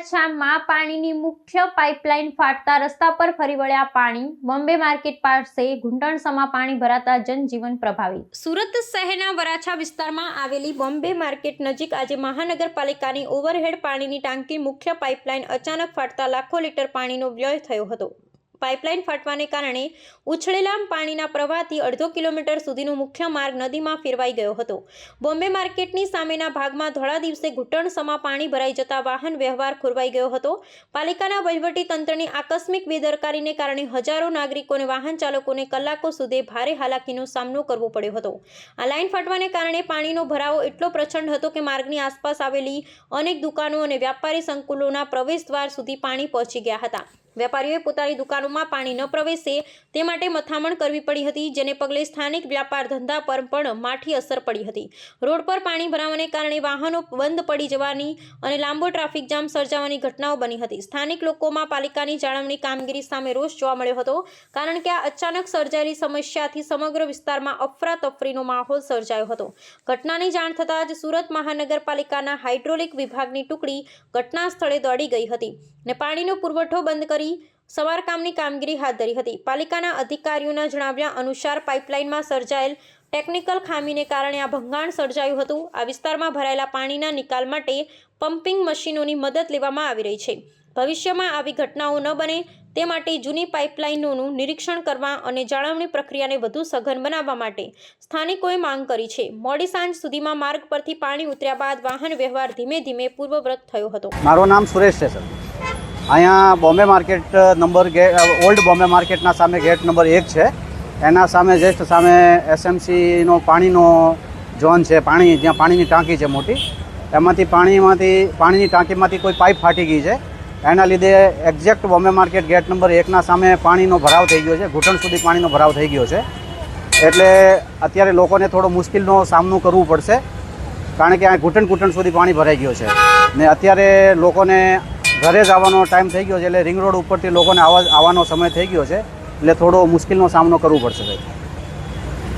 વરાછામાં પાણીની મુખ્ય પાઇપલાઇન ફાટતા રસ્તા પર ફરી વળ્યા પાણી। બોમ્બે માર્કેટ પાસે ઘૂંટણસમા પાણી ભરાતા જનજીવન પ્રભાવિત। સુરત શહેરના વરાછા વિસ્તારમાં આવેલી બોમ્બે માર્કેટ નજીક આજે મહાનગરપાલિકાની ઓવરહેડ પાણીની ટાંકી મુખ્ય પાઇપલાઇન અચાનક ફાટતા લાખો લીટર પાણીનો વ્યય થયો હતો। પાઇપલાઇન ફાટવાને કારણે ઉછળેલા પાણીના પ્રવાહથી અડધો કિલોમીટર સુધીનો મુખ્ય માર્ગ નદીમાં ફેરવાઈ ગયો હતો। બોમ્બે માર્કેટની સામેના ભાગમાં ધોળા દિવસે ઘૂંટણસમા પાણી ભરાઈ જતા વાહન વ્યવહાર ખોરવાઈ ગયો હતો। પાલિકાના વહીવટી તંત્રની આકસ્મિક બેદરકારીને કારણે હજારો નાગરિકોને વાહન ચાલકોને કલાકો સુધી ભારે હાલાકીનો સામનો કરવો પડ્યો હતો। આ લાઇન ફાટવાને કારણે પાણીનો ભરાવો એટલો પ્રચંડ હતો કે માર્ગની આસપાસ આવેલી અનેક દુકાનો અને વ્યાપારી સંકુલોના પ્રવેશદ્વાર સુધી પાણી પહોંચી ગયા હતા। વેપારીઓએ પોતાની દુકાનોમાં પાણી ન પ્રવેશે તે માટે મથામણ કરવી પડી હતી, જેને પગલે સ્થાનિક વ્યાપાર ધંધા પર પણ માઠી અસર પડી હતી। રોડ પર પાણી ભરાવાને કારણે વાહનો બંધ પડી જવાની અને લાંબો ટ્રાફિક જામ સર્જાવાની ઘટનાઓ બની હતી। સ્થાનિક લોકોમાં પાલિકાની જાળવણી કામગીરી સામે રોષ જોવા મળ્યો હતો, કારણ કે આ અચાનક સર્જાયેલી સમસ્યાથી સમગ્ર વિસ્તારમાં અફરાતફરીનો માહોલ સર્જાયો હતો। ઘટનાની જાણ થતાં જ સુરત મહાનગરપાલિકાના હાઇડ્રોલિક વિભાગની ટુકડી ઘટના સ્થળે દોડી ગઈ હતી અને પાણીનો પુરવઠો બંધ કરી સમારકામની કામગીરી હાથ ધરી હતી। પાલિકાના અધિકારીઓના જણાવ્યા અનુસાર પાઇપલાઇનમાં સર્જાયેલ ટેકનિકલ ખામીને કારણે આ ભંગાણ સર્જાયું હતું। આ વિસ્તારમાં ભરાયેલા પાણીના નિકાલ માટે પમ્પિંગ મશીનોની મદદ લેવામાં આવી રહી છે। ભવિષ્યમાં આવી ઘટનાઓ ન બને તે માટે જૂની પાઇપલાઇનોનું નિરીક્ષણ કરવા અને જાળવણી પ્રક્રિયાને વધુ સઘન બનાવવા માટે સ્થાનિકોએ માંગ કરી છે। મોડી સાંજ સુધીમાં માર્ગ પરથી પાણી ઉતર્યા બાદ વાહન વ્યવહાર ધીમે ધીમે પૂર્વવત થયો હતો। મારું નામ સુરેશ છે સર। અહીંયા બોમ્બે માર્કેટ ઓલ્ડ બોમ્બે માર્કેટના સામે ગેટ નંબર 1 છે, એના સામે જસ્ટ સામે એસએમસીનો પાણીનો ઝોન છે। પાણી જ્યાં પાણીની ટાંકી છે મોટી, એમાંથી પાણીની ટાંકીમાંથી કોઈ પાઇપ ફાટી ગઈ છે। એના લીધે exact Bombay market gate number 1ના સામે પાણીનો ભરાવ થઈ ગયો છે, ઘૂંટણ સુધી પાણીનો ભરાવ થઈ ગયો છે। એટલે અત્યારે લોકોને થોડો મુશ્કેલનો સામનો કરવો પડશે, કારણ કે આ ઘૂંટણ સુધી પાણી ભરાઈ ગયો છે ને અત્યારે લોકોને ઘરે જવાનો ટાઈમ થઈ ગયો છે, એટલે રિંગ રોડ ઉપરથી લોકોને આવવાનો સમય થઈ ગયો છે, એટલે થોડો મુશ્કેલનો સામનો કરવો પડશે ભાઈ।